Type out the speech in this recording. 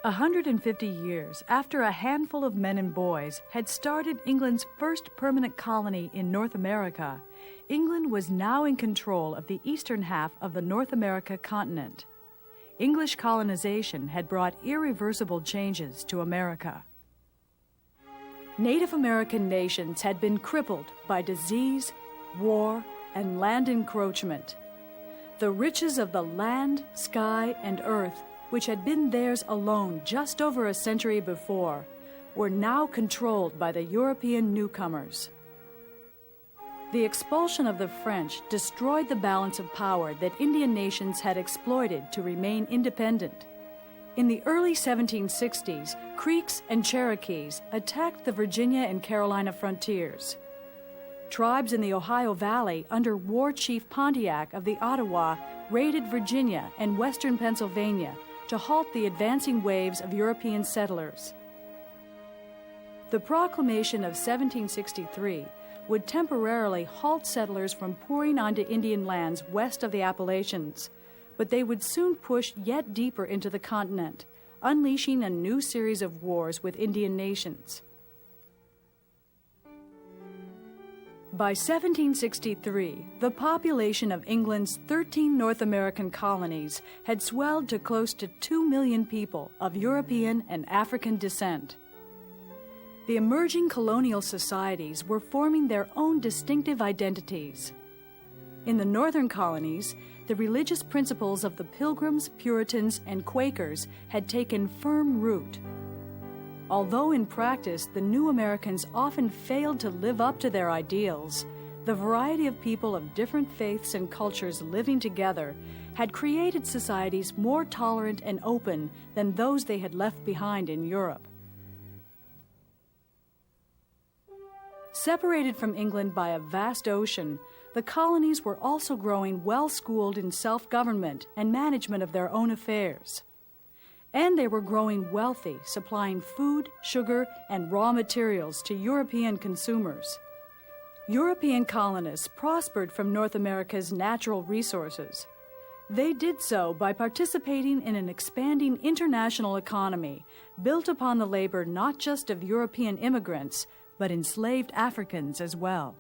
150 years after a handful of men and boys had started England's first permanent colony in North America, England was now in control of the eastern half of the North America continent. English colonization had brought irreversible changes to America. Native American nations had been crippled by disease, war, and land encroachment. The riches of the land, sky, and earth, which had been theirs alone just over a century before, were now controlled by the European newcomers. The expulsion of the French destroyed the balance of power that Indian nations had exploited to remain independent. In the early 1760s, Creeks and Cherokees attacked the Virginia and Carolina frontiers. Tribes in the Ohio Valley under War Chief Pontiac of the Ottawa raided Virginia and western Pennsylvania to halt the advancing waves of European settlers. The Proclamation of 1763 would temporarily halt settlers from pouring onto Indian lands west of the Appalachians, but they would soon push yet deeper into the continent, unleashing a new series of wars with Indian nations. By 1763, the population of England's 13 North American colonies had swelled to close to 2 million people of European and African descent. The emerging colonial societies were forming their own distinctive identities. In the northern colonies, the religious principles of the Pilgrims, Puritans, and Quakers had taken firm root. Although in practice the new Americans often failed to live up to their ideals, the variety of people of different faiths and cultures living together had created societies more tolerant and open than those they had left behind in Europe. Separated from England by a vast ocean, the colonies were also growing well-schooled in self-government and management of their own affairs. And they were growing wealthy, supplying food, sugar, and raw materials to European consumers. European colonists prospered from North America's natural resources. They did so by participating in an expanding international economy built upon the labor not just of European immigrants, but enslaved Africans as well.